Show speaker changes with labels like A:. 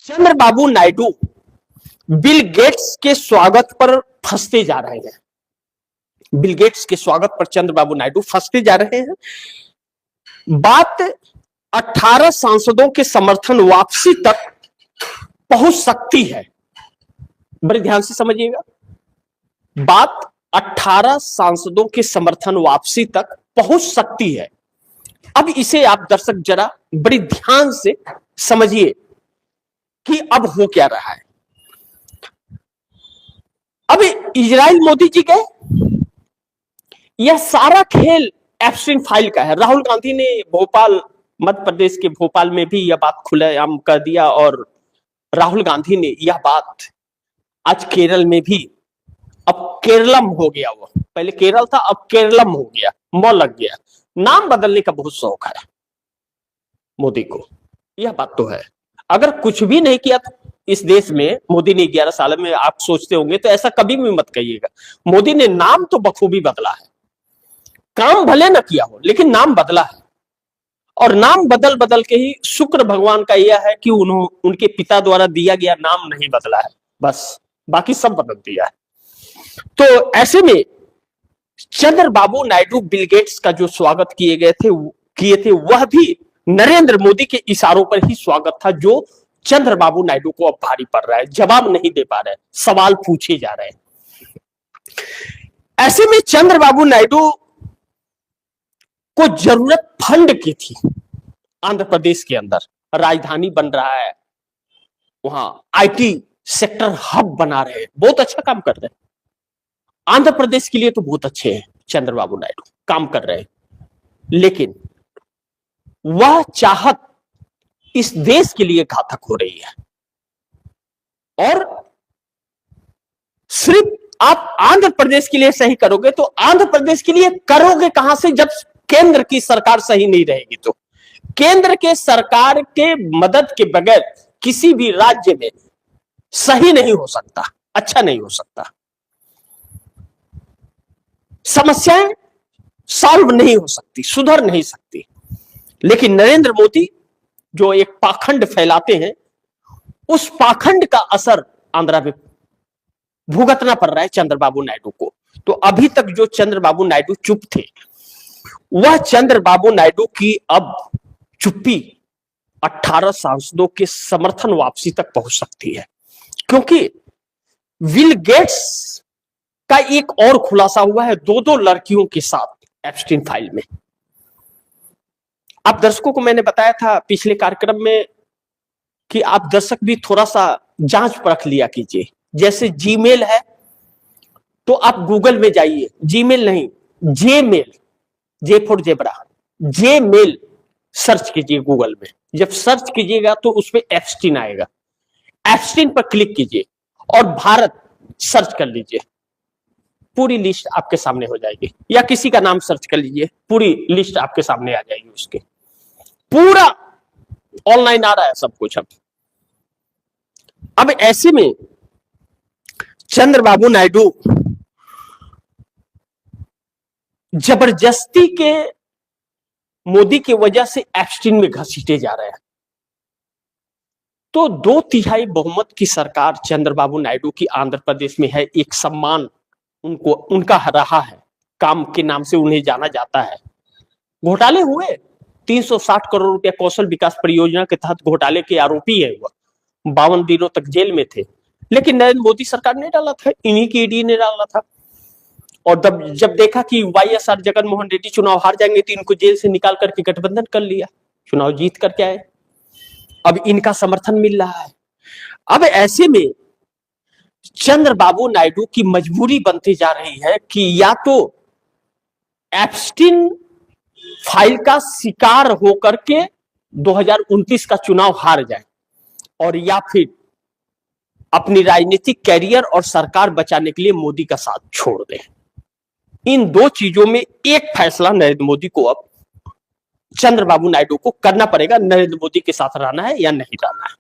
A: Chandrababu Naidu Bill Gates के स्वागत पर फंसते जा रहे हैं। बिल गेट्स के स्वागत पर चंद्रबाबू नायडू फंसते जा रहे हैं। बात 18 सांसदों के समर्थन वापसी तक पहुंच सकती है। बड़े ध्यान से समझिएगा, बात 18 सांसदों के समर्थन वापसी तक पहुंच सकती है। अब इसे आप दर्शक जरा बड़ी ध्यान से समझिए कि अब हो क्या रहा है। अब इजराइल मोदी जी गए, यह सारा खेल एप्स्टीन फाइल का है। राहुल गांधी ने भोपाल, मध्य प्रदेश के भोपाल में भी यह बात खुलेआम कर दिया और राहुल गांधी ने यह बात आज केरल में भी, अब केरलम हो गया, वो पहले केरल था अब केरलम हो गया, मौ लग गया। नाम बदलने का बहुत शौक है मोदी को, यह बात तो है। अगर कुछ भी नहीं किया तो इस देश में मोदी ने 11 साल में, आप सोचते होंगे तो ऐसा कभी भी मत कहिएगा। मोदी ने नाम तो बखूबी बदला है, काम भले न किया हो लेकिन नाम बदला है। और नाम बदल बदल के ही शुक्र भगवान का यह है कि उनके पिता द्वारा दिया गया नाम नहीं बदला है, बस बाकी सब बदल दिया है। तो ऐसे में चंद्रबाबू नायडू बिल गेट्स का जो स्वागत किए थे वह भी नरेंद्र मोदी के इशारों पर ही स्वागत था, जो चंद्रबाबू नायडू को अब भारी पड़ रहा है। जवाब नहीं दे पा रहे, सवाल पूछे जा रहे हैं। ऐसे में चंद्रबाबू नायडू को जरूरत फंड की थी। आंध्र प्रदेश के अंदर राजधानी बन रहा है, वहां आईटी सेक्टर हब बना रहे हैं, बहुत अच्छा काम कर रहे हैं। आंध्र प्रदेश के लिए तो बहुत अच्छे हैं, चंद्रबाबू नायडू काम कर रहे हैं, लेकिन वह चाहत इस देश के लिए घातक हो रही है। और सिर्फ आप आंध्र प्रदेश के लिए सही करोगे तो आंध्र प्रदेश के लिए करोगे कहां से, जब केंद्र की सरकार सही नहीं रहेगी। तो केंद्र के सरकार के मदद के बगैर किसी भी राज्य में सही नहीं हो सकता, अच्छा नहीं हो सकता, समस्याएं सॉल्व नहीं हो सकती, सुधर नहीं सकती। लेकिन नरेंद्र मोदी जो एक पाखंड फैलाते हैं, उस पाखंड का असर आंध्रा में भुगतना पड़ रहा है चंद्रबाबू नायडू को। तो अभी तक जो चंद्रबाबू नायडू चुप थे, वह चंद्रबाबू नायडू की अब चुप्पी 18 सांसदों के समर्थन वापसी तक पहुंच सकती है। क्योंकि बिल गेट्स का एक और खुलासा हुआ है, दो लड़कियों के साथ एप्स्टीन फाइल में। आप दर्शकों को मैंने बताया था पिछले कार्यक्रम में कि आप दर्शक भी थोड़ा सा जांच परख लिया कीजिए। जैसे जीमेल है तो आप गूगल में जाइए, जीमेल नहीं, Gemmell, J for zebra, Gemmell search कीजिए गूगल में। जब सर्च कीजिएगा तो उसमें एप्स्टीन आएगा, एप्स्टीन पर क्लिक कीजिए और भारत सर्च कर लीजिए, पूरी लिस्ट आपके सामने हो जाएगी। या किसी का नाम सर्च कर लीजिए, पूरी लिस्ट आपके सामने आ जाएगी, उसके पूरा ऑनलाइन आ रहा है सब कुछ। अब ऐसे में चंद्रबाबू नायडू जबरदस्ती के मोदी की वजह से एप्स्टीन में घसीटे जा रहे हैं। तो 2/3 बहुमत की सरकार चंद्रबाबू नायडू की आंध्र प्रदेश में है। एक सम्मान उनको उनका रहा है, काम के नाम से उन्हें जाना जाता है। घोटाले हुए, 360 करोड़ रुपया कौशल विकास परियोजना के तहत घोटाले के आरोपी है वह, 52 दिनों तक जेल में थे। लेकिन नरेंद्र मोदी सरकार ने डाला था, इन्हीं की ईडी ने डाला था। और जब देखा कि वाईएसआर जगन मोहन रेड्डी चुनाव हार जाएंगे तो इनको जेल से निकाल करके गठबंधन कर लिया, चुनाव जीत करके आए। अब इनका समर्थन मिल रहा है। अब ऐसे में चंद्रबाबू नायडू की मजबूरी बनती जा रही है कि या तो एप्स्टीन फाइल का शिकार होकर के 2029 का चुनाव हार जाए, और या फिर अपनी राजनीतिक कैरियर और सरकार बचाने के लिए मोदी का साथ छोड़ दें। इन दो चीजों में एक फैसला नरेंद्र मोदी को, अब चंद्रबाबू नायडू को करना पड़ेगा। नरेंद्र मोदी के साथ रहना है या नहीं रहना है।